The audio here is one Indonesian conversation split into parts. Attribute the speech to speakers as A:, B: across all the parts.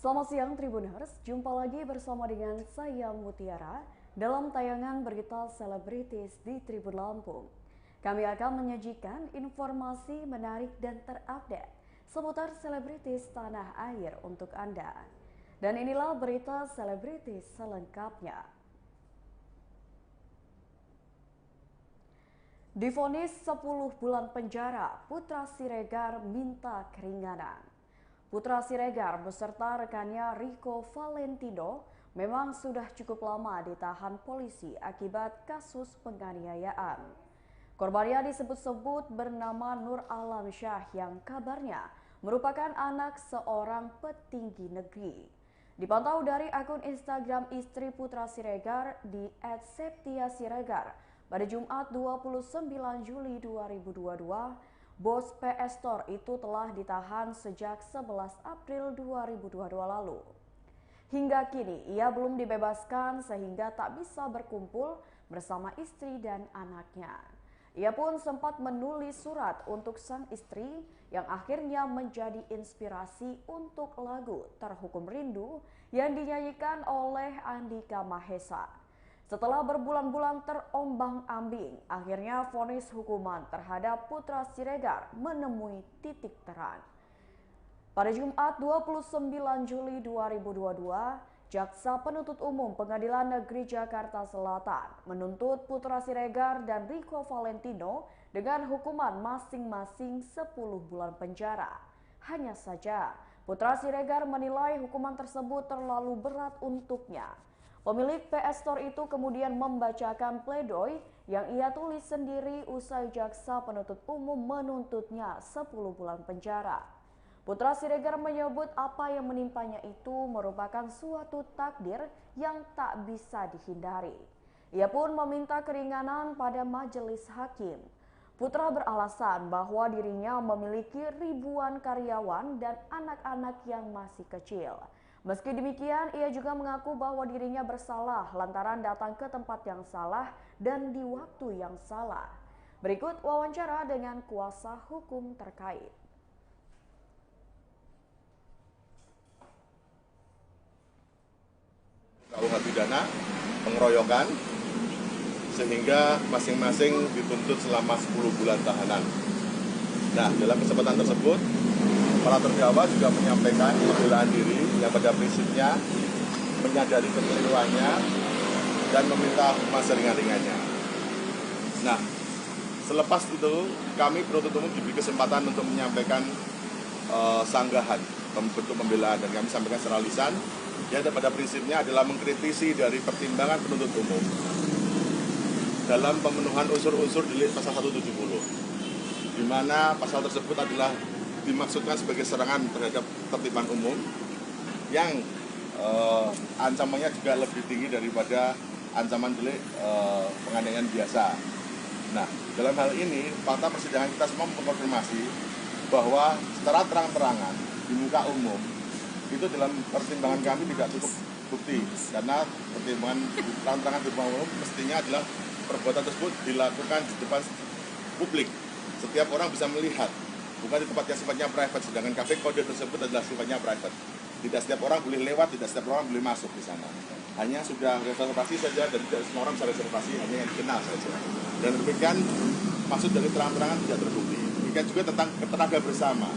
A: Selamat siang Tribuners, jumpa lagi bersama dengan saya Mutiara dalam tayangan berita selebritis di Tribun Lampung. Kami akan menyajikan informasi menarik dan terupdate seputar selebritis tanah air untuk Anda. Dan inilah berita selebritis selengkapnya. Divonis 10 bulan penjara, Putra Siregar minta keringanan. Putra Siregar beserta rekannya Rico Valentino memang sudah cukup lama ditahan polisi akibat kasus penganiayaan. Korbannya disebut-sebut bernama Nur Alam Syah yang kabarnya merupakan anak seorang petinggi negeri. Dipantau dari akun Instagram istri Putra Siregar di @septiasiregar pada Jumat 29 Juli 2022, bos PS Store itu telah ditahan sejak 11 April 2022 lalu. Hingga kini ia belum dibebaskan sehingga tak bisa berkumpul bersama istri dan anaknya. Ia pun sempat menulis surat untuk sang istri yang akhirnya menjadi inspirasi untuk lagu Terhukum Rindu yang dinyanyikan oleh Andika Mahesa. Setelah berbulan-bulan terombang-ambing, akhirnya vonis hukuman terhadap Putra Siregar menemui titik terang. Pada Jumat 29 Juli 2022, Jaksa Penuntut Umum Pengadilan Negeri Jakarta Selatan menuntut Putra Siregar dan Rico Valentino dengan hukuman masing-masing 10 bulan penjara. Hanya saja, Putra Siregar menilai hukuman tersebut terlalu berat untuknya. Pemilik PS Store itu kemudian membacakan pledoi yang ia tulis sendiri usai Jaksa Penuntut Umum menuntutnya 10 bulan penjara. Putra Siregar menyebut apa yang menimpanya itu merupakan suatu takdir yang tak bisa dihindari. Ia pun meminta keringanan pada majelis hakim. Putra beralasan bahwa dirinya memiliki ribuan karyawan dan anak-anak yang masih kecil. Meski demikian, ia juga mengaku bahwa dirinya bersalah lantaran datang ke tempat yang salah dan di waktu yang salah. Berikut wawancara dengan kuasa hukum terkait.
B: KUH pidana pengeroyokan sehingga masing-masing dituntut selama 10 bulan tahanan. Nah, dalam kesempatan tersebut para terdakwa juga menyampaikan pembelaan diri yang pada prinsipnya menyadari kekeliruannya dan meminta hukuman seringan-ringannya. Nah, selepas itu kami penuntut umum diberi kesempatan untuk menyampaikan sanggahan bentuk pembelaan dan kami sampaikan secara lisan. Yang pada prinsipnya adalah mengkritisi dari pertimbangan penuntut umum dalam pemenuhan unsur-unsur delik pasal 170, di mana pasal tersebut adalah dimaksudkan sebagai serangan terhadap tertiban umum yang ancamannya juga lebih tinggi daripada ancaman delik penganiayaan biasa. Nah, dalam hal ini fakta persidangan kita semua mengkonfirmasi bahwa secara terang-terangan di muka umum itu dalam pertimbangan kami tidak cukup bukti, karena pertimbangan terang-terangan di muka umum mestinya adalah perbuatan tersebut dilakukan di depan publik. Setiap orang bisa melihat, bukan di tempat yang sifatnya private, sedangkan kafe kode tersebut adalah sifatnya private. Tidak setiap orang boleh lewat, tidak setiap orang boleh masuk di sana. Hanya sudah reservasi saja, dan tidak semua orang bisa reservasi, hanya yang dikenal saja. Dan demikian maksud dari terang-terangan tidak terbukti. Demikian juga tentang tenaga bersama.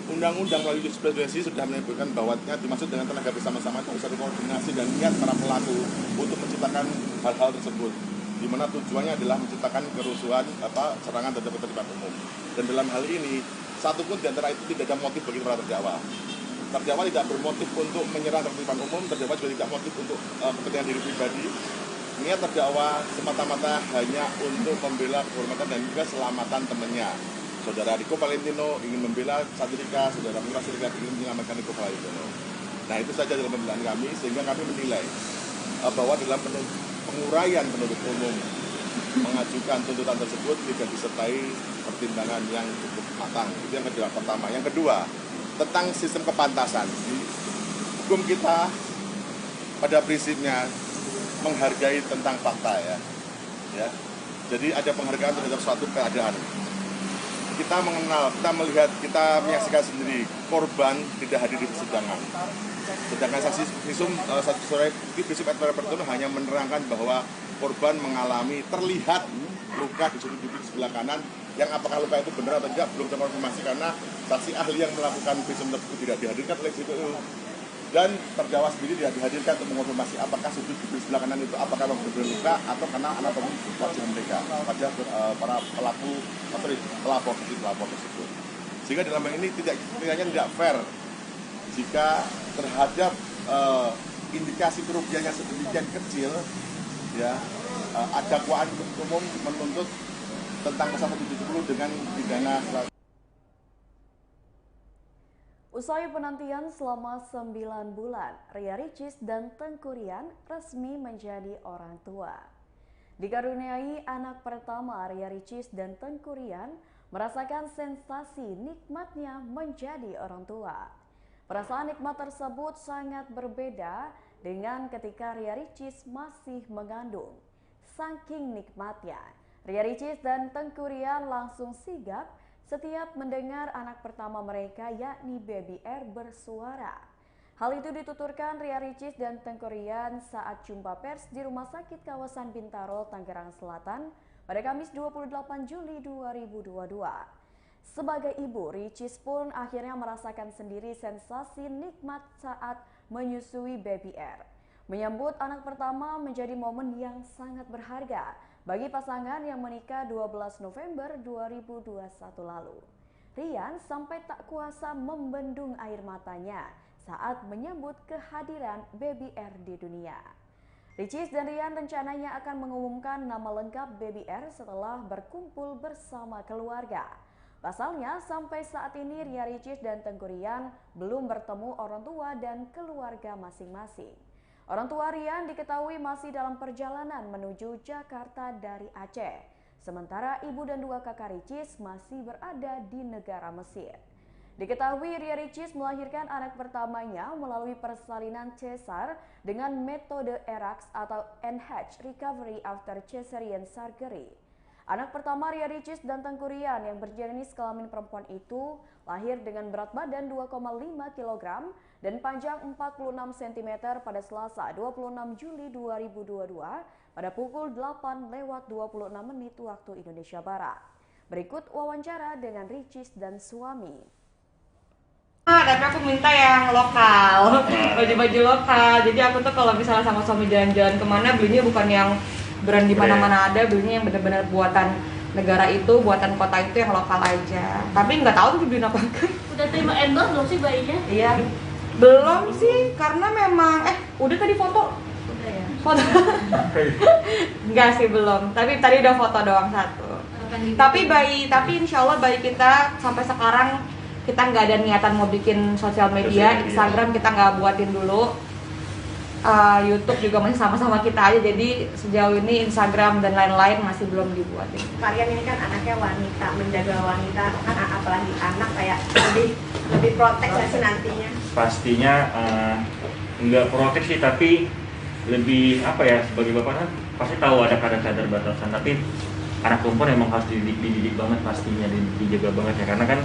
B: Undang-undang melalui jurisprudensi sudah menyebutkan bahwa dimaksud dengan tenaga bersama-sama itu harus ada koordinasi dan niat para pelaku untuk menciptakan hal-hal tersebut, di mana tujuannya adalah menciptakan kerusuhan, serangan terhadap ketertiban umum. Dan dalam hal ini, satupun di antara itu tidak ada motif bagi para terdakwa. Terdakwa tidak bermotif untuk menyerang ketertiban umum, terdakwa juga tidak motif untuk kepentingan diri pribadi. Niat terdakwa semata-mata hanya untuk membela kehormatan dan juga keselamatan temannya. Saudara Rico Valentino ingin membela Satrika, saudara Putra Siregar ingin menyelamatkan Rico Valentino. Nah, itu saja dalam pembelaan kami, sehingga kami menilai bahwa dalam penguraian penuntut umum mengajukan tuntutan tersebut tidak disertai pertimbangan yang cukup matang. Itu yang kedua, pertama. Yang kedua, tentang sistem kepantasan. Hukum kita pada prinsipnya menghargai tentang fakta ya. Jadi ada penghargaan terhadap suatu keadaan. kita melihat, kita menyaksikan sendiri korban tidak hadir di persidangan. Sedangkan saksi visum et repertum hanya menerangkan bahwa korban mengalami terlihat luka di sudut pipi sebelah kanan, yang apakah luka itu benar atau tidak belum terkonfirmasi karena saksi ahli yang melakukan visum tersebut tidak dihadirkan oleh JPU. Dan terdakwa sendiri tidak dihadirkan untuk mengonfirmasi apakah sudut pipi sebelah kanan itu apakah benar luka atau karena anatomi wajah mereka, wajah para pelapor tersebut. Sehingga dalam hal ini tidak fair jika terhadap indikasi kerugiannya sedemikian kecil, ya, dakwaan umum menuntut tentang pasal 170 dengan pidana.
A: Usai penantian selama 9 bulan, Ria Ricis dan Tengku Ryan resmi menjadi orang tua. Dikaruniai anak pertama, Ria Ricis dan Tengku Ryan merasakan sensasi nikmatnya menjadi orang tua. Perasaan nikmat tersebut sangat berbeda dengan ketika Ria Ricis masih mengandung. Saking nikmatnya, Ria Ricis dan Tengku Ryan langsung sigap setiap mendengar anak pertama mereka yakni Baby R bersuara. Hal itu dituturkan Ria Ricis dan Tengku Ryan saat jumpa pers di Rumah Sakit Kawasan Bintaro, Tangerang Selatan pada Kamis 28 Juli 2022. Sebagai ibu, Ricis pun akhirnya merasakan sendiri sensasi nikmat saat menyusui Baby R. Menyambut anak pertama menjadi momen yang sangat berharga bagi pasangan yang menikah 12 November 2021 lalu. Ryan sampai tak kuasa membendung air matanya saat menyambut kehadiran Baby R di dunia. Ricis dan Ryan rencananya akan mengumumkan nama lengkap Baby R setelah berkumpul bersama keluarga. Pasalnya, sampai saat ini Ria Ricis dan Tengku Ryan belum bertemu orang tua dan keluarga masing-masing. Orang tua Ryan diketahui masih dalam perjalanan menuju Jakarta dari Aceh. Sementara ibu dan dua kakak Ricis masih berada di negara Mesir. Diketahui Ria Ricis melahirkan anak pertamanya melalui persalinan cesar dengan metode ERAX atau Enhanced Recovery After Cesarean Surgery. Anak pertama Ria Ricis dan Tengku Ryan yang berjenis kelamin perempuan itu lahir dengan berat badan 2,5 kg dan panjang 46 cm pada Selasa 26 Juli 2022 pada pukul 8:26 waktu Indonesia Barat. Berikut wawancara dengan Ricis dan suami.
C: Tapi aku minta yang lokal, baju-baju lokal. Jadi aku tuh kalau misalnya sama suami jalan-jalan kemana, belinya bukan yang brand di mana-mana ada, belinya yang benar-benar buatan negara itu, buatan kota itu yang lokal aja. Tapi nggak tahu tuh dibeliin apa.
D: Udah terima endorse belum sih bayinya?
C: Iya, belum sih, karena memang udah tadi foto.
D: Udah ya.
C: Foto. Enggak sih belum. Tapi tadi udah foto doang satu. Tapi insya Allah bayi kita sampai sekarang kita nggak ada niatan mau bikin sosial media. Instagram kita nggak buatin dulu. YouTube juga masih sama-sama kita aja, jadi sejauh ini Instagram dan lain-lain masih belum dibuatin.
D: Kalian ini kan anaknya wanita, menjaga wanita kan, apalagi anak kayak lebih protek nggak sih nantinya?
E: Pastinya nggak protek sih, tapi lebih apa ya, sebagai bapak kan pasti tahu ada kadar batasan, tapi anak perempuan emang harus dididik banget pastinya, dijaga banget ya, karena kan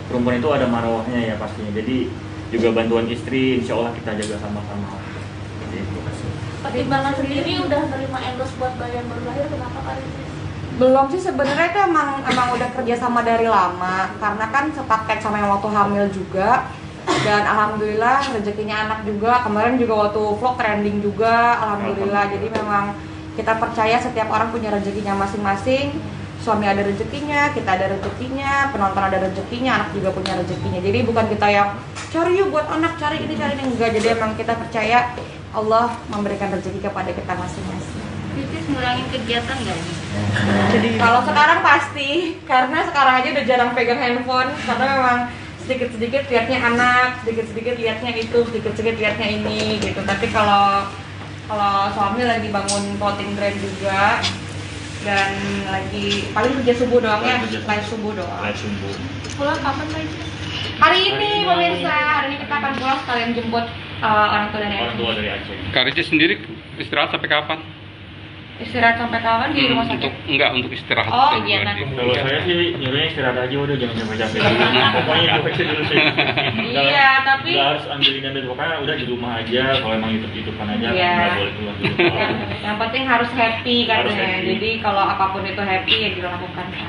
E: perempuan itu ada marwahnya ya pastinya, jadi juga bantuan istri insya Allah kita jaga sama-sama.
D: Pertimbangan sendiri udah terima endorse buat bayi yang baru lahir, kenapa Kak Ricis?
C: Belum sih, sebenarnya itu emang udah kerja sama dari lama, karena kan sepaket sama yang waktu hamil juga, dan alhamdulillah rezekinya anak juga. Kemarin juga waktu vlog trending juga, alhamdulillah. Jadi memang kita percaya setiap orang punya rezekinya masing-masing. Suami ada rezekinya, kita ada rezekinya, penonton ada rezekinya, anak juga punya rezekinya. Jadi bukan kita yang cari yuk buat anak, cari ini enggak. Jadi emang kita percaya Allah memberikan rezeki kepada kita masing-masing.
D: Ricis ngurangin kegiatan nggak nih?
C: Jadi kalau sekarang pasti, karena sekarang aja udah jarang pegang handphone, karena memang sedikit-sedikit liatnya anak, sedikit-sedikit liatnya itu, sedikit-sedikit liatnya ini gitu. Tapi kalau suami lagi bangun clothing brand juga, dan lagi paling kerja subuh doang ya, live subuh doang.
D: Pulang kapan lagi?
C: Hari ini pemirsa, hari ini kita akan pulang sekalian jemput orang tua dari Aceh.
E: Orang tua dari Aceh.
F: Kak Ricis sendiri istirahat sampai kapan?
C: Istirahat sampai kapan di rumah sakit?
F: Untuk istirahat.
C: Oh iya, nanti.
E: Kalau saya sih nyuruhnya istirahat aja udah, jangan capek-capek dulu. Pokoknya capek dulu sih.
C: Iya, tapi
E: nggak harus ambil pokoknya udah di rumah aja. Kalau emang YouTube-YouTubean aja
C: Iya.
E: nggak boleh keluar dulu.
C: yang penting harus happy katanya.
E: happy.
C: Jadi kalau apapun itu happy ya dilakukan saja.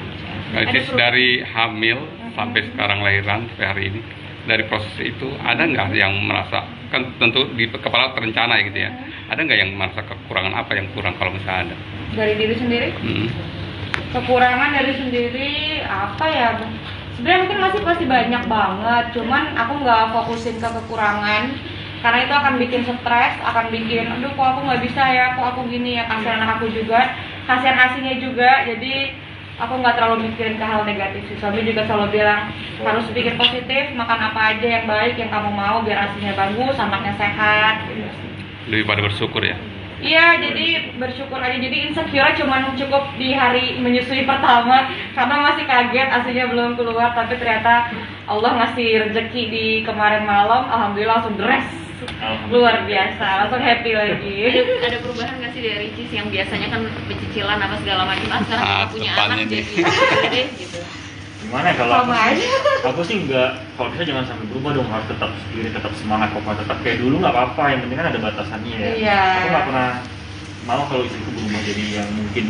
F: Berarti dari hamil sampai sekarang lahiran sampai hari ini, dari proses itu ada nggak yang merasa, kan tentu di kepala terencana ya gitu ya, ada nggak yang merasa kekurangan apa yang kurang kalau misalnya ada?
C: Dari diri sendiri? Kekurangan dari sendiri apa ya? Sebenarnya mungkin masih pasti banyak banget, cuman aku nggak fokusin ke kekurangan karena itu akan bikin stres, akan bikin aduh kok aku nggak bisa ya, kok aku gini ya, kasihan anak aku juga, kasihan asinya juga, jadi aku nggak terlalu mikirin ke hal negatif sih. Suami juga selalu bilang harus pikir positif, makan apa aja yang baik yang kamu mau biar asinya bagus, anaknya sehat gitu.
F: Lebih pada bersyukur ya.
C: Iya, jadi bersyukur aja. Jadi insecure cuman cukup di hari menyusui pertama karena masih kaget asinya belum keluar, tapi ternyata Allah ngasih rezeki di kemarin malam, alhamdulillah langsung deres. Luar biasa, langsung happy lagi.
G: Ada perubahan nggak sih dari Cis yang biasanya kan pecicilan apa segala macam, sekarang kita punya
F: depannya
G: anak
F: nih.
G: jadi deh gitu.
E: Gimana ya, kalau
C: Sama aja.
E: aku sih nggak, kalau bisa jangan sampai berubah dong, harus tetap spirit, tetap semangat, pokoknya tetap kayak dulu nggak apa-apa, yang penting kan ada batasannya ya.
C: Iya.
E: Aku nggak pernah mau kalau istriku berubah jadi yang mungkin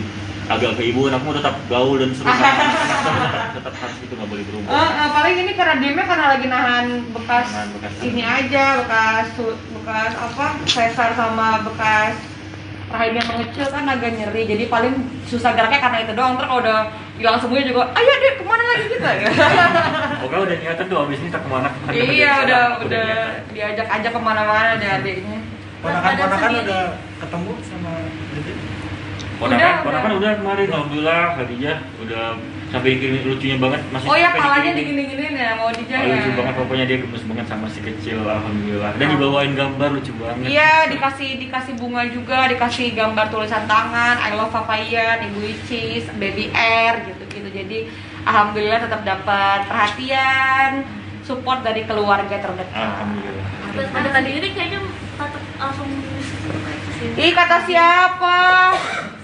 E: agak keibuan, aku mau tetap gaul dan seru. tetap harus itu, nggak boleh berubah.
C: Paling ini karena Deme karena lagi nahan bekas,
E: Nahan bekas
C: ini aja, bekas apa, sesar sama bekas rahim yang mengecil kan agak nyeri, jadi paling susah geraknya karena itu doang. Terus kalau udah hilang semuanya juga, ayo deh kemana lagi kita ya?
E: Pokoknya udah niatan tuh abis ini tak kemana.
C: Iya udah diajak-ajak kemana-mana deh adiknya.
H: Ponakan-ponakan udah ketemu sama Dede?
E: Ponakan udah kemarin, alhamdulillah Khadijah udah sampai bikin lucunya banget, masih
C: Oh ya
E: sampai
C: palanya
E: digini-gini.
C: digini-giniin ya mau
E: Oh,
C: dijahit.
E: lucu banget pokoknya, dia gemes banget sama si kecil, alhamdulillah. Dan dibawain gambar lucu banget.
C: Iya, dikasih bunga juga, dikasih gambar tulisan tangan, I love Papayan, Ibu Icis, Baby R gitu-gitu. Jadi alhamdulillah tetap dapat perhatian, support dari keluarga terdekat.
E: Alhamdulillah.
G: Ada tadi ini kayaknya langsung sini.
C: Ih, kata siapa?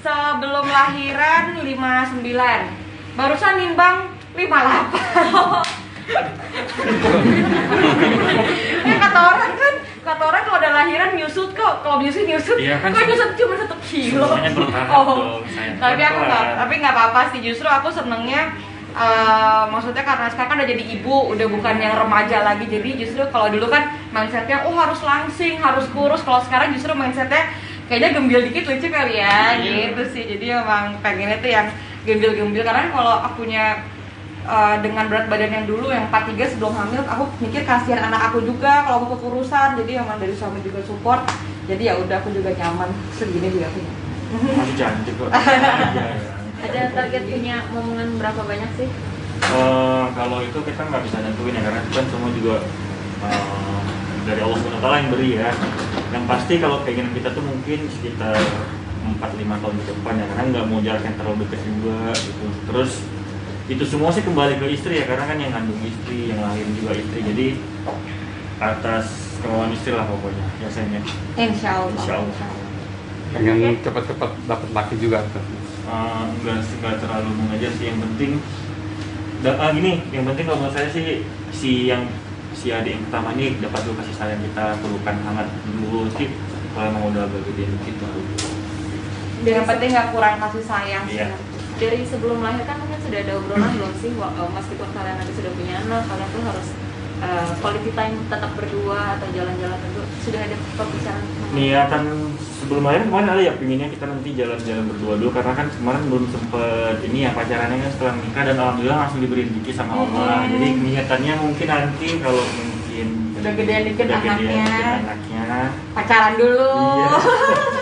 C: Sebelum lahiran 59. Barusan nimbang 58. Kata orang kalau ada lahiran nyusut kok. Kalau nyusut
E: Iya kan,
C: kok nyusut cuma 1 kilo.
E: semuanya bertahap dong, sayang.
C: Tapi aku
E: Pelan-pelan.
C: nggak apa-apa sih, justru aku senengnya maksudnya karena sekarang kan udah jadi ibu, udah bukan yang remaja lagi. Jadi justru kalau dulu kan mindsetnya harus langsing, harus kurus. Kalau sekarang justru mindsetnya kayaknya gembil dikit lucu kali ya, gitu sih. Jadi emang pengennya tuh yang gembil-gembil, karena kalau akunya dengan berat badan yang dulu yang 43 sebelum hamil, aku mikir kasihan anak aku juga kalau aku kekurusan. Jadi emang dari suami juga support, jadi ya udah aku juga nyaman segini juga aku nyaman.
E: Masih cantik kok.
G: Ada target punya momongan berapa banyak sih?
E: Kalau itu kita nggak bisa nentuin ya, karena itu kan semua juga dari Allah SWT yang beri ya. Yang pasti kalau keinginan kita tuh mungkin sekitar 4-5 tahun ke depan ya, karena nggak mau jarak yang terlalu dekat juga gitu. Terus itu semua sih kembali ke istri ya, karena kan yang ngandung istri, yang lahir juga istri. Jadi atas kemauan istri lah pokoknya biasanya.
C: Insya Allah.
E: Insya Allah.
F: Pengen cepat-cepat dapat laki juga tuh.
E: Nggak terlalu mengajar sih, yang penting gini, yang penting kalau menurut saya sih si adik yang pertama ini dapat dulu kasih sayang kita, pelukan hangat dulu sih kalau emang udah agak gede gitu.
C: Yang penting nggak kurang kasih sayang.
E: Iya.
G: Dari sebelum melahirkan mungkin sudah ada obrolan belum sih, meskipun kalian nanti sudah punya anak, kalian tuh harus quality time tetap berdua atau jalan-jalan berdua, sudah ada pembicaraan?
E: Niatan sebelum lahir kemarin ada ya, pinginnya kita nanti jalan-jalan berdua dulu, karena kan kemarin belum sempet ini ya pacarannya kan setelah nikah, dan alhamdulillah langsung diberi rezeki sama Allah. Jadi niatannya mungkin nanti kalau mungkin
C: Udah gedean dikit anaknya, pacaran dulu.
E: Iya.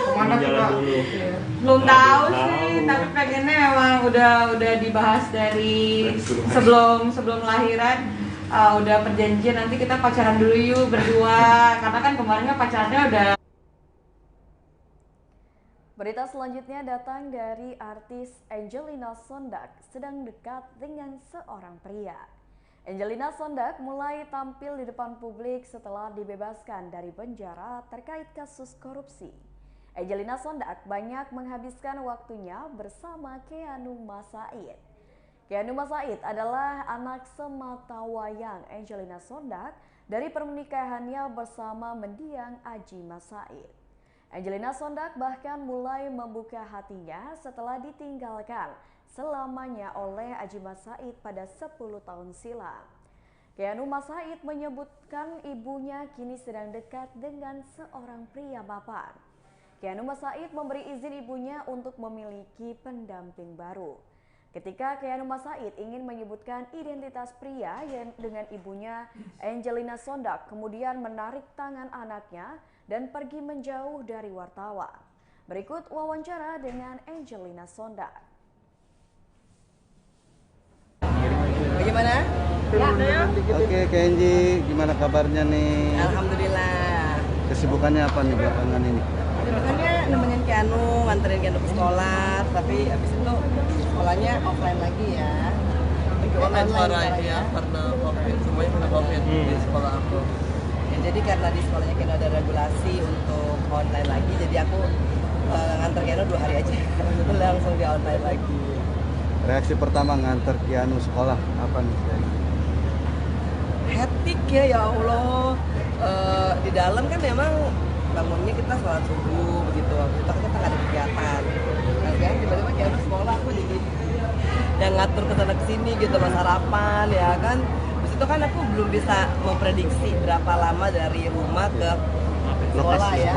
C: Kemana
E: Jalan
C: juga?
E: dulu.
C: Belum tahu
E: Belum
C: sih,
E: tahu.
C: tapi pengennya emang udah dibahas dari sebelum lahiran. Udah perjanjian nanti kita pacaran dulu yuk berdua, karena kan kemarin kan pacarannya udah.
A: Berita selanjutnya datang dari artis Angelina Sondag sedang dekat dengan seorang pria. Angelina Sondag mulai tampil di depan publik setelah dibebaskan dari penjara terkait kasus korupsi. Angelina Sondak banyak menghabiskan waktunya bersama Keanu Masaid. Keanu Masaid adalah anak sematawayang Angelina Sondak dari pernikahannya bersama mendiang Aji Masaid. Angelina Sondak bahkan mulai membuka hatinya setelah ditinggalkan selamanya oleh Aji Masaid pada 10 tahun silam. Keanu Masaid menyebutkan ibunya kini sedang dekat dengan seorang pria mapan. Keanu Masaid memberi izin ibunya untuk memiliki pendamping baru. Ketika Keanu Masaid ingin menyebutkan identitas pria yang dengan ibunya, Angelina Sondak kemudian menarik tangan anaknya dan pergi menjauh dari wartawan. Berikut wawancara dengan Angelina Sondak.
I: Bagaimana?
J: Oke, Kenji, gimana kabarnya nih?
I: Alhamdulillah.
J: Kesibukannya apa nih belakangan ini?
I: Kesibukannya nemenin Keanu, nganterin Keanu ke sekolah, tapi habis itu sekolahnya offline lagi ya.
K: Online sekarang ya, karena COVID, semuanya kena COVID di sekolah aku.
I: Ya, jadi karena di sekolahnya Keanu ada regulasi untuk online lagi, jadi aku nganter Keanu 2 hari aja, langsung di online lagi.
J: Reaksi pertama nganter Keanu sekolah apa nih?
I: Hektik ya Allah. Di dalam kan memang bangunnya kita sholat subuh begitu, waktu itu kita nggak ada kegiatan. Nah sekarang tiba-tiba Keanu sekolah, aku jadi yang ngatur kesana kesini gitu, mas sarapan ya kan. Terus itu kan aku belum bisa memprediksi berapa lama dari rumah ke sekolah ya.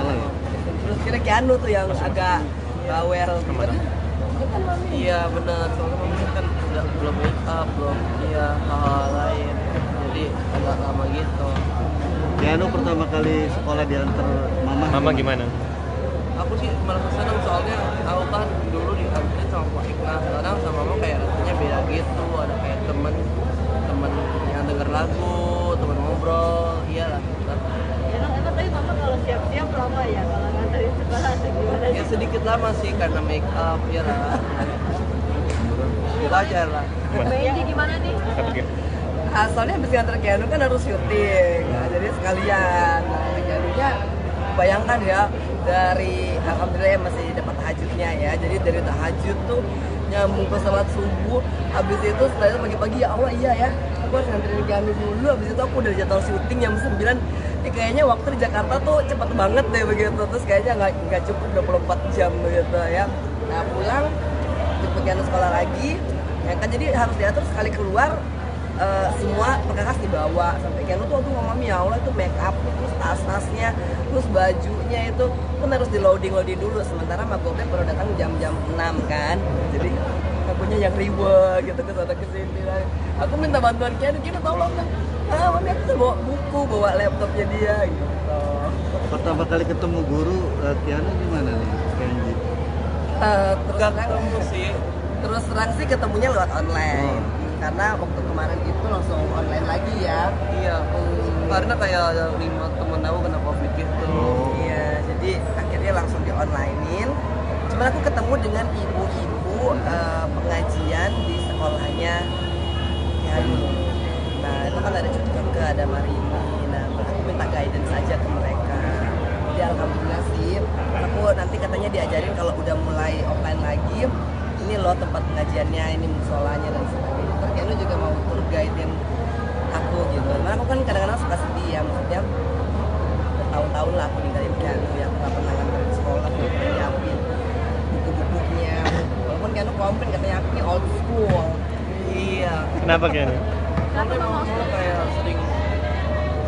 I: Terus kira Keanu tuh yang agak bawel gitu.
K: Iya benar, soalnya mami kan belum wake up, belum hal-hal lain, jadi agak lama gitu.
J: Keanu pertama kali sekolah diantar mama.
E: Mama gimana?
K: Aku sih merasa senang soalnya aku kan dulu diantarin sama Pak Iqbal, sekarang sama mama kayak rasanya beda gitu, ada kayak temen yang denger lagu, temen ngobrol, iya lah.
D: Emang tadi mama kalau siap-siap lama ya kalau nganterin sekolah gimana?
K: Ya sedikit lama sih karena make up, ya lah. Wajar lah.
D: Benji gimana nih?
I: Soalnya habis nganter Keanu kan harus syuting, nah, jadi sekalian. Nah, Keanunya bayangkan ya, dari alhamdulillah ya masih dapat tahajudnya ya. Jadi dari tahajud tuh nyambung ke sholat subuh, habis itu setelah itu pagi-pagi ya Allah iya ya, aku harus nganterin Keanu dulu, habis itu aku udah jadwal syuting jam 9. Kayaknya waktu di Jakarta tuh cepet banget deh begitu, terus kayaknya nggak cukup 24 jam begitu ya. Nah pulang jemput Keanu sekolah lagi, ya kan jadi harus diatur sekali keluar. Semua perkakas dibawa sampai Keanu tuh mami ya Allah itu make up terus tas-tasnya terus bajunya itu pun harus di loading dulu, sementara magobnya baru datang jam 6 kan, jadi akunya yang ribet gitu ke sana ke sini. Aku minta bantuan Keanu tolong dong. Mami aku tuh bawa buku, bawa laptopnya dia gitu.
J: Pertama kali ketemu guru Keanu gimana nih, Kenji?
I: Terus terang sih ketemunya lewat online. Karena waktu kemarin itu langsung online lagi ya.
K: Iya, karena kayak ada 5 temen aku kena COVID gitu.
I: Iya, jadi akhirnya langsung di onlinein. Cuman aku ketemu dengan ibu-ibu pengajian di sekolahnya Keanu. Nah itu kan ada Cucuke, ada Marini. Nah aku minta guidance aja ke mereka. Jadi alhamdulillah sih, aku nanti katanya diajarin kalau udah mulai offline lagi, ini loh tempat pengajiannya, ini musolanya dan sebagainya. Terus Keanu juga mau tour guide-in aku gitu. Nah aku kan kadang-kadang suka sedih ya, maksudnya bertahun-tahun lah aku ninggalin Keanu yang gak pernah nganterin sekolah, gak pernah nyiapin buku-bukunya. Walaupun Keanu komplain katanya aku ini old school. Iya.
E: Kenapa Keanu?
K: Karena memang sekolah kayak sering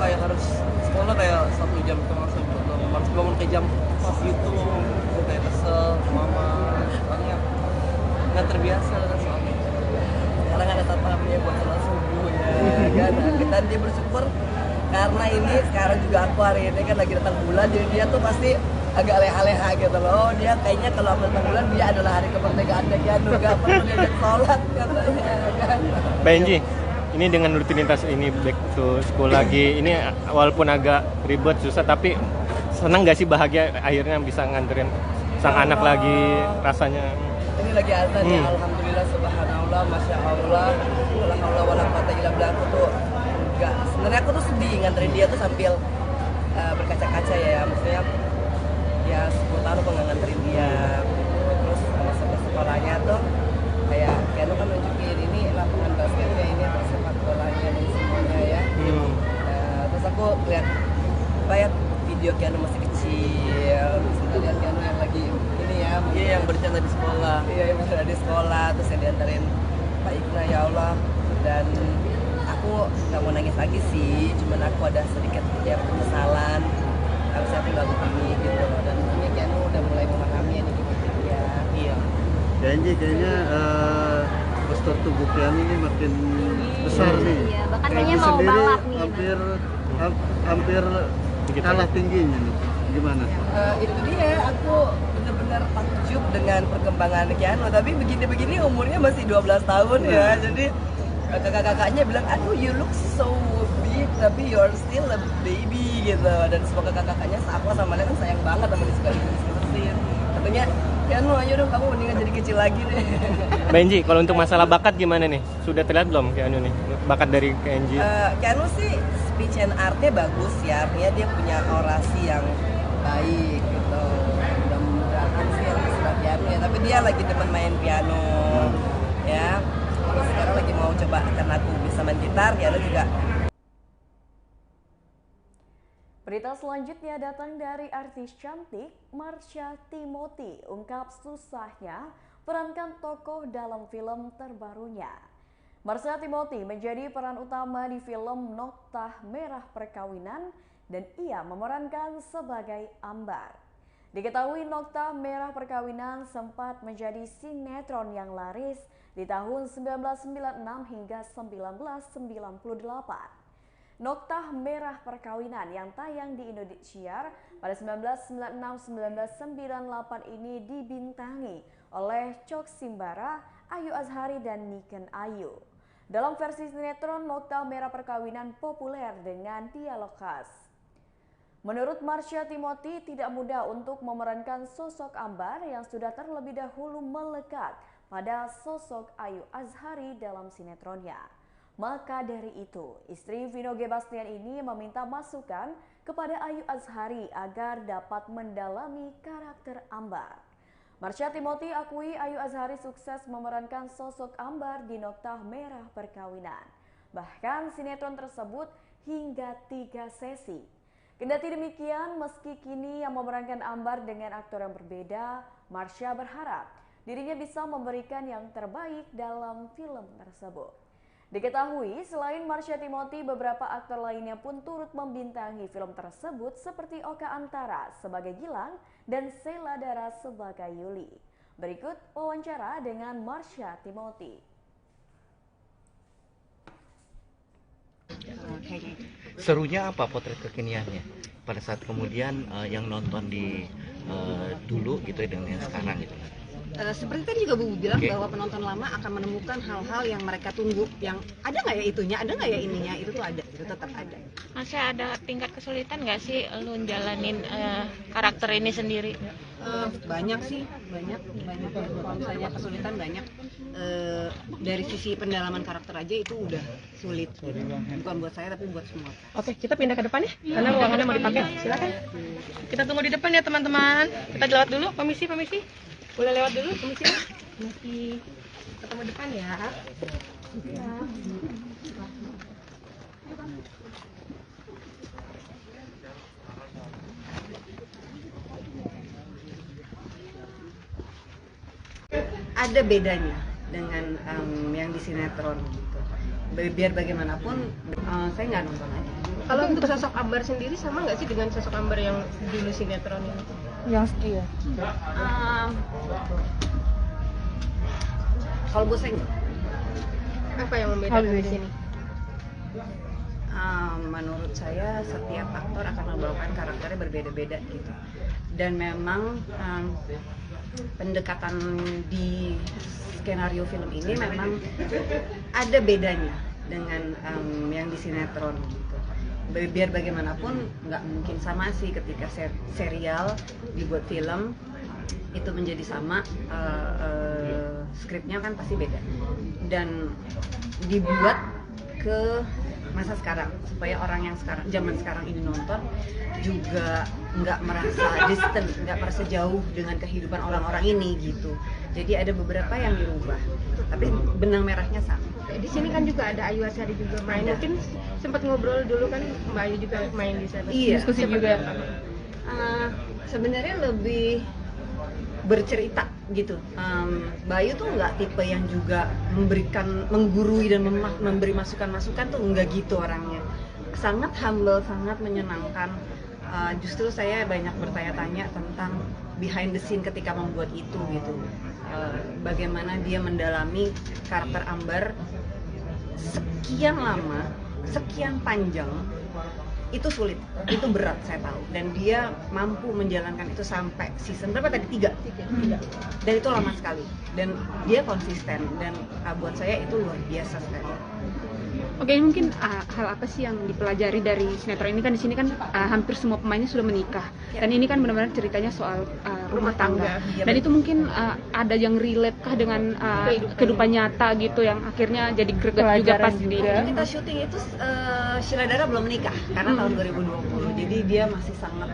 K: kayak harus sekolah kayak 1 jam termasuk harus bangun ke jam pas gitu, aku kayak kesel mama soalnya nggak terbiasa dengan suami.
I: Sekarang ada tatapnya buat sholat subuh ya kan. Dan dia bersyukur karena ini sekarang juga aku hari ini kan lagi datang bulan, jadi dia tuh pasti agak leha-leha gitu loh. Dia kayaknya kalau datang bulan dia adalah hari kemerdekaannya Keanu, gak perlu diajak sholat katanya kan.
E: Benji, ini dengan rutinitas ini back to school lagi, ini walaupun agak ribet susah tapi senang gak sih, bahagia akhirnya bisa nganterin sang anak lagi rasanya?
I: Ini lagi azan ya, alhamdulillah, subhanallah, masya Allah, wala haula wala quwata illa billah. Aku tuh enggak, sebenarnya aku tuh sedih nganterin dia tuh sambil berkaca-kaca ya, maksudnya ya 10 tahun aku nggak masih kecil. Terus kita lihat Keanu yang lagi ini ya,
K: Iya, yang bercanda di sekolah.
I: Iya, yang berada di sekolah, terus yang diantarin Pak Ikna, ya Allah. Dan aku nggak mau nangis lagi sih, cuman aku ada sedikit ya penyesalan. Harusnya aku nggak begini gitu. Dan ini Keanu udah mulai memahami ini gitu ya.
K: Iya.
J: Kayaknya postur tubuh Keanu ini makin besar nih.
D: Iya, bahkan
J: Kenji
D: kayaknya mau
J: sendiri
D: balap nih.
J: hampir kalah tingginya nih. Gimana?
I: Itu dia, aku benar-benar takjub dengan perkembangan Keanu. Tapi begini-begini umurnya masih 12 tahun ya. Jadi kakak-kakaknya bilang, aduh you look so big, tapi you're still a baby gitu. Dan semua kakak-kakaknya aku sama dia kan sayang banget sama dia, suka dibersihin. Katanya, Keanu ayo dong kamu mendingan jadi kecil lagi deh.
L: Benji, kalau untuk masalah bakat gimana nih? Sudah terlihat belum Keanu nih? Bakat dari Kenji?
I: Keanu sih speech and art-nya bagus ya, artinya dia punya orasi yang baik gitu. Mudah-mudahan sih yang bisa piano ya, tapi dia lagi demen main piano ya. Terus sekarang lagi mau coba, karena aku bisa main gitar, Keanu juga.
A: Berita selanjutnya datang dari artis cantik Marsha Timothy, ungkap susahnya perankan tokoh dalam film terbarunya. Marsha Timothy menjadi peran utama di film Noktah Merah Perkawinan dan ia memerankan sebagai Ambar. Diketahui Noktah Merah Perkawinan sempat menjadi sinetron yang laris di tahun 1996 hingga 1998. Noktah Merah Perkawinan yang tayang di Indosiar pada 1996-1998 ini dibintangi oleh Cok Simbara, Ayu Azhari, dan Niken Ayu. Dalam versi sinetron, Noktah Merah Perkawinan populer dengan dialog khas. Menurut Marsha Timothy, tidak mudah untuk memerankan sosok Ambar yang sudah terlebih dahulu melekat pada sosok Ayu Azhari dalam sinetronnya. Maka dari itu, istri Vino G. Bastian ini meminta masukan kepada Ayu Azhari agar dapat mendalami karakter Ambar. Marsha Timothy akui Ayu Azhari sukses memerankan sosok Ambar di Noktah Merah Perkawinan. Bahkan sinetron tersebut hingga 3 sesi. Kendati demikian, meski kini yang memerankan Ambar dengan aktor yang berbeda, Marsha berharap dirinya bisa memberikan yang terbaik dalam film tersebut. Diketahui, selain Marsha Timothy, beberapa aktor lainnya pun turut membintangi film tersebut seperti Oka Antara sebagai Gilang dan Sheila Dara sebagai Yuli. Berikut wawancara dengan Marsha Timothy.
M: Serunya apa potret kekiniannya pada saat kemudian yang nonton di dulu gitu ya dengan yang sekarang gitu?
N: Seperti tadi juga Bu bilang bahwa penonton lama akan menemukan hal-hal yang mereka tunggu, yang ada nggak ya itunya, ada nggak ya ininya, itu tuh ada, itu tetap ada.
O: Masih ada tingkat kesulitan nggak sih lu jalanin karakter ini sendiri?
N: Banyak sih, banyak. Kalau misalnya kesulitan banyak. Dari sisi pendalaman karakter aja itu udah sulit, bukan buat saya tapi buat semua.
P: Oke, kita pindah ke depan ya, karena ruangannya mau dipakai. Silakan. Kita tunggu di depan ya teman-teman. Kita lewat dulu, permisi. Boleh lewat dulu, permisi. Ketemu depan ya.
N: Ada bedanya dengan yang di sinetron gitu. Biar bagaimanapun, saya nggak nonton aja.
P: Kalau untuk sosok Ambar sendiri sama nggak sih dengan sosok Ambar yang dulu sinetron ini? Yang setia.
N: Kalau buat saya enggak.
P: Apa yang membedakan di sini?
N: Menurut saya setiap aktor akan membawakan karakternya berbeda-beda gitu. Dan memang pendekatan di skenario film ini memang ada bedanya dengan yang di sinetron gitu. Biar bagaimanapun nggak mungkin sama sih ketika serial dibuat film itu menjadi sama, skripnya kan pasti beda dan dibuat ke masa sekarang supaya orang yang sekarang zaman sekarang ini nonton juga nggak merasa distant, nggak merasa jauh dengan kehidupan orang-orang ini gitu. Jadi ada beberapa yang dirubah, tapi benang merahnya sama.
P: Di sini kan juga ada Ayu Azhari juga main. Mungkin sempat ngobrol dulu kan Mbak Ayu juga main di sana.
N: Iya.
P: Diskusi juga.
N: Sebenarnya lebih bercerita gitu. Bayu tuh nggak tipe yang juga menggurui dan memberi masukan-masukan tuh nggak gitu orangnya. Sangat humble, sangat menyenangkan. Justru saya banyak bertanya-tanya tentang behind the scene ketika membuat itu gitu. Bagaimana dia mendalami karakter Ambar sekian lama, sekian panjang. Itu sulit, itu berat saya tahu, dan dia mampu menjalankan itu sampai season berapa tadi? 3. Dan itu lama sekali, dan dia konsisten, dan buat saya itu luar biasa sekali.
Q: Oke, mungkin hal apa sih yang dipelajari dari sinetron ini? Kan di sini kan hampir semua pemainnya sudah menikah, dan ini kan benar-benar ceritanya soal rumah tangga. Dan itu mungkin ada yang relate kah dengan kehidupan nyata gitu, yang akhirnya jadi greget juga pas di
N: kita syuting itu Sheila Dara belum menikah karena tahun 2020, jadi dia masih sangat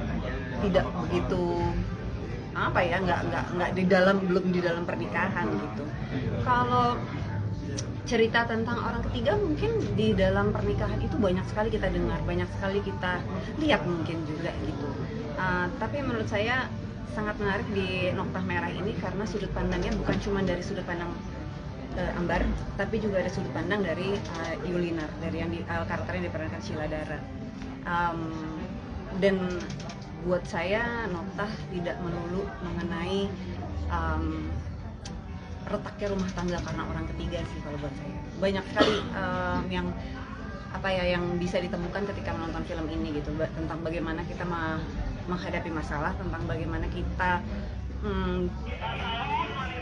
N: tidak begitu belum di dalam pernikahan gitu. Kalau cerita tentang orang ketiga mungkin di dalam pernikahan itu banyak sekali kita dengar, banyak sekali kita lihat mungkin juga gitu. Tapi menurut saya sangat menarik di Noktah Merah ini karena sudut pandangnya bukan cuma dari sudut pandang Ambar, tapi juga ada sudut pandang dari Yulinar, dari yang karakternya diperankan Sheila Dara. Dan buat saya Noktah tidak melulu mengenai retaknya rumah tangga karena orang ketiga sih kalau buat saya. Banyak sekali yang bisa ditemukan ketika menonton film ini gitu, tentang bagaimana kita menghadapi masalah, tentang bagaimana kita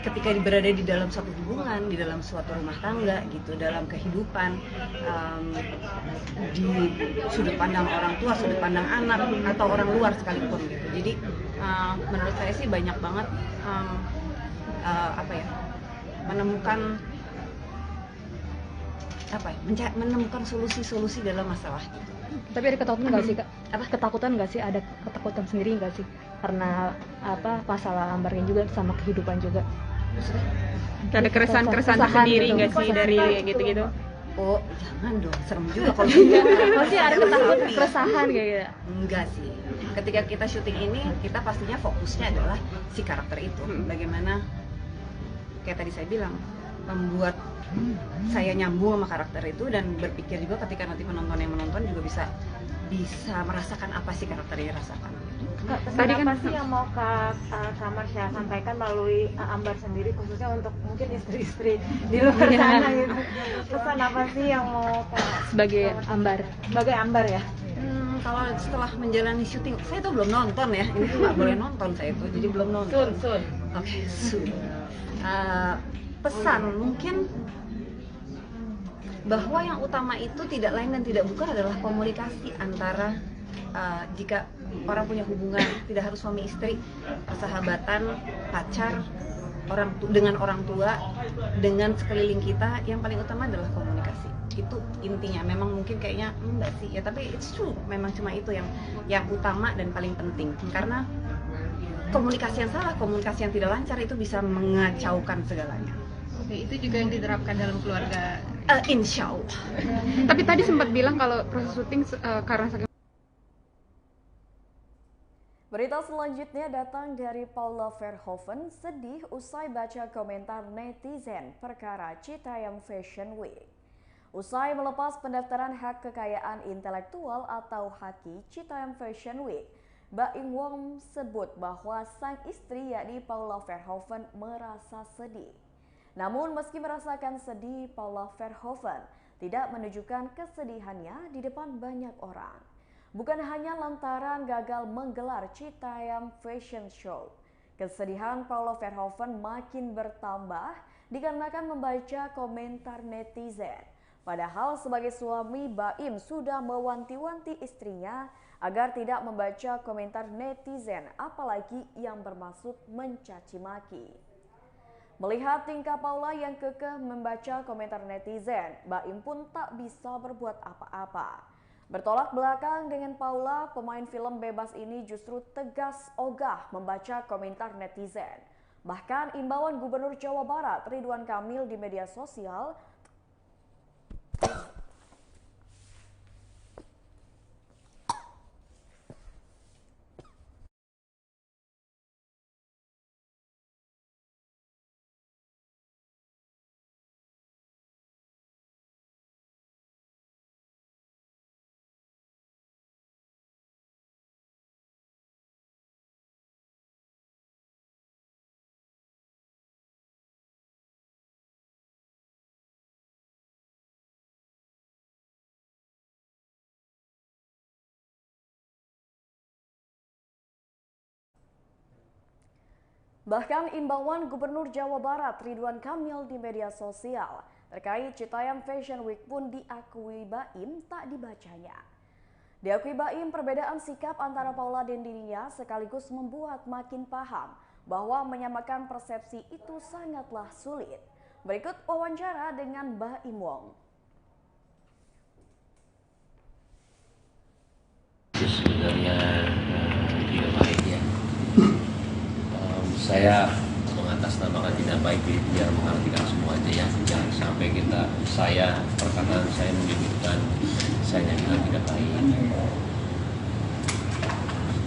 N: ketika berada di dalam suatu hubungan, di dalam suatu rumah tangga gitu, dalam kehidupan, di sudut pandang orang tua, sudut pandang anak atau orang luar sekalipun gitu. Jadi menurut saya sih banyak banget menemukan solusi-solusi dalam masalah gitu.
Q: Tapi ada ketakutan nggak sih, Kak? Ketakutan nggak sih? Ada ketakutan sendiri nggak sih? Karena masalah Ambarnya juga sama kehidupan juga. Ada keresahan sendiri nggak sih dari gitu-gitu?
N: Oh, jangan dong, serem juga kalau gitu.
Q: Pasti ada keresahan kayak gitu.
N: Enggak sih. Ketika kita syuting ini, kita pastinya fokusnya adalah si karakter itu. Bagaimana, kayak tadi saya bilang, membuat saya nyambung sama karakter itu, dan berpikir juga ketika nanti penonton yang menonton juga bisa merasakan apa sih karakternya rasakan.
D: Tadi apa sih yang mau Kak Marsha sampaikan melalui Ambar sendiri, khususnya untuk mungkin istri-istri di luar sana gitu? Pesan apa sih yang mau Kak
Q: sebagai Ambar ya?
N: Kalau setelah menjalani syuting, saya tuh belum nonton ya, ini tuh nggak boleh nonton saya tuh, jadi belum nonton.
D: Soon.
N: Oke, soon. Pesan mungkin bahwa yang utama itu tidak lain dan tidak bukan adalah komunikasi antara jika orang punya hubungan, tidak harus suami istri, persahabatan, pacar, dengan orang tua, dengan sekeliling kita, yang paling utama adalah komunikasi. Itu intinya. Memang mungkin kayaknya enggak sih ya, tapi it's true, memang cuma itu yang utama dan paling penting, karena komunikasi yang salah, komunikasi yang tidak lancar itu bisa mengacaukan segalanya.
Q: Oke, itu juga yang diterapkan dalam keluarga.
N: Insya Allah.
Q: Tapi tadi sempat bilang kalau proses syuting karena saking.
A: Berita selanjutnya datang dari Paula Verhoeven sedih usai baca komentar netizen perkara Citayam Fashion Week. Usai melepas pendaftaran hak kekayaan intelektual atau HAKI Citayam Fashion Week, Baim Wong sebut bahwa sang istri yakni Paula Verhoeven merasa sedih. Namun meski merasakan sedih, Paula Verhoeven tidak menunjukkan kesedihannya di depan banyak orang. Bukan hanya lantaran gagal menggelar Citayam Fashion Show. Kesedihan Paula Verhoeven makin bertambah dikarenakan membaca komentar netizen. Padahal sebagai suami, Baim sudah mewanti-wanti istrinya agar tidak membaca komentar netizen, apalagi yang bermaksud mencaci maki. Melihat tingkah Paula yang kekeh membaca komentar netizen, Baim pun tak bisa berbuat apa-apa. Bertolak belakang dengan Paula, pemain film bebas ini justru tegas ogah membaca komentar netizen. Bahkan imbauan Gubernur Jawa Barat Ridwan Kamil di media sosial Bahkan imbauan Gubernur Jawa Barat Ridwan Kamil di media sosial terkait Citayam Fashion Week pun diakui Baim tak dibacanya. Diakui Baim, perbedaan sikap antara Paula dan dirinya sekaligus membuat makin paham bahwa menyamakan persepsi itu sangatlah sulit. Berikut wawancara dengan Baim Wong.
R: Sebenarnya tidak baik ya. Saya mengatasnamakan tidak baik biar mengartikan semuanya ya. Jangan sampai saya perkataan saya menyebutkan saya bilang tidak baik.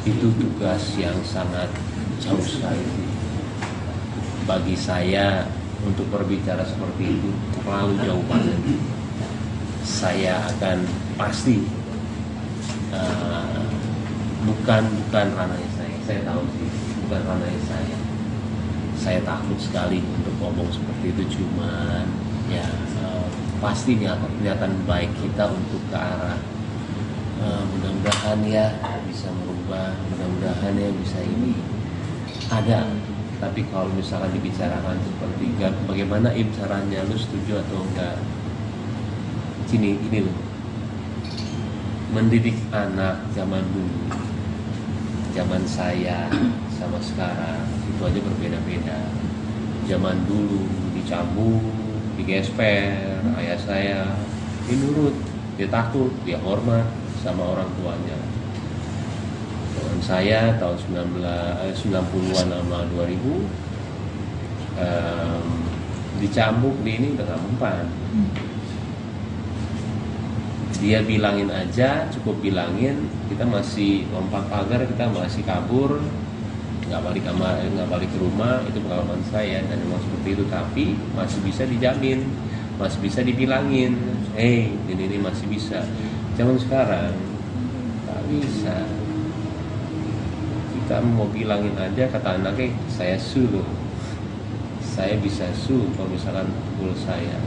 R: Itu tugas yang sangat jauh sekali. Bagi saya untuk berbicara seperti itu terlalu jauh banget. Saya akan pasti bukan ranahnya saya. Saya tahu sih bukan ranahnya saya. Saya takut sekali untuk ngomong seperti itu, cuman ya pasti niatan baik kita untuk ke arah mudah-mudahan ya bisa merubah, mudah-mudahan ya bisa ini ada. Tapi kalau misalkan dibicarakan seperti bagaimana caranya, lu setuju atau enggak? Ini loh, mendidik anak zaman dulu, zaman saya sama sekarang itu aja berbeda-beda. Zaman dulu dicambuk, digesper, ayah saya dia nurut, dia takut, dia hormat sama orang tuanya. Zaman saya tahun 90-an sama 2000 dicambuk di ini udah gak mempan. Dia bilangin aja, cukup bilangin, kita masih lompat pagar, kita masih kabur, nggak balik ke rumah. Itu pengalaman saya dan memang seperti itu. Tapi masih bisa dijamin, masih bisa dibilangin, ini masih bisa. Zaman sekarang nggak bisa. Kita mau bilangin aja, kata anaknya saya suruh, saya bisa kalau misalkan pukul saya.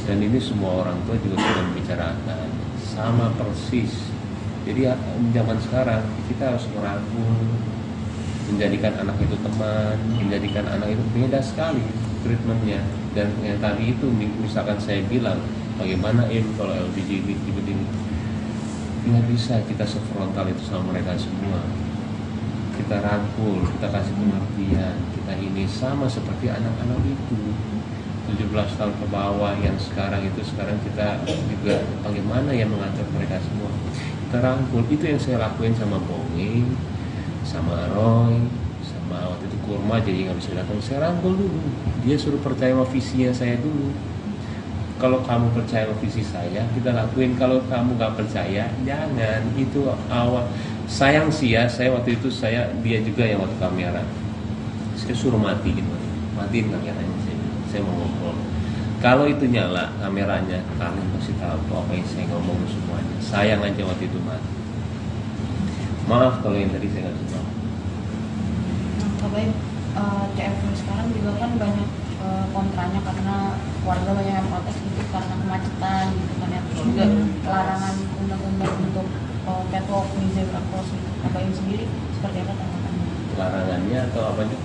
R: Dan ini semua orang tua juga sudah membicarakan sama persis. Jadi zaman sekarang kita harus merangkul, menjadikan anak itu teman, menjadikan anak itu beda sekali treatmentnya. Dan yang tadi itu misalkan saya bilang bagaimana kalau LGBT begini, nggak bisa kita sefrontal itu sama mereka semua. Kita rangkul, kita kasih pengertian, kita ini sama seperti anak-anak itu 17 tahun ke bawah yang sekarang kita juga bagaimana ya mengatur mereka semua. Kita rangkul, itu yang saya lakuin sama Bongi, sama Roy, sama waktu itu Kurma jadi nggak bisa datang. Saya rangkul dulu, dia suruh percaya sama visinya saya dulu. Kalau kamu percaya sama visi saya, kita lakuin. Kalau kamu nggak percaya, jangan. Itu awal. Sayang sih ya, saya waktu itu dia juga yang waktu kamera. Saya suruh matiin kameranya. Saya mau ngobrol. Kalau itu nyala kameranya, kalian pasti tahu apa yang saya ngomong semuanya. Sayang aja waktu itu mati. Maaf kalau yang tadi saya nggak suka.
C: Baik, CFW sekarang juga kan banyak kontranya karena warga banyak yang protes gitu karena kemacetan gitu kan ya. Terus juga larangan undang-undang untuk catwalk di zebra cross gitu. Baik sendiri seperti apa tanggapannya?
R: Larangannya atau apanya?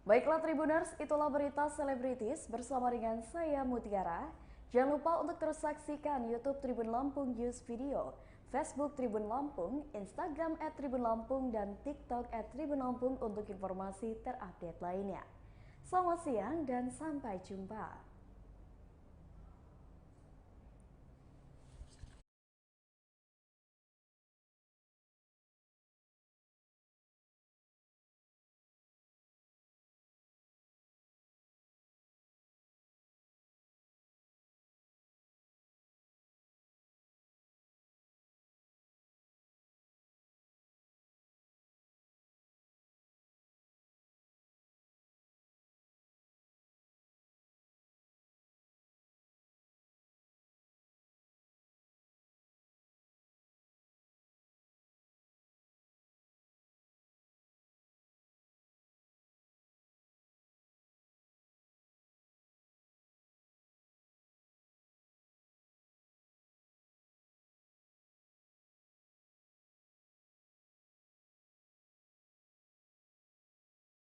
A: Baiklah Tribuners, itulah berita selebritis bersama dengan saya Mutiara. Jangan lupa untuk terus saksikan YouTube Tribun Lampung News Video, Facebook Tribun Lampung, Instagram @Tribun Lampung, dan TikTok @Tribun Lampung untuk informasi terupdate lainnya. Selamat siang dan sampai jumpa.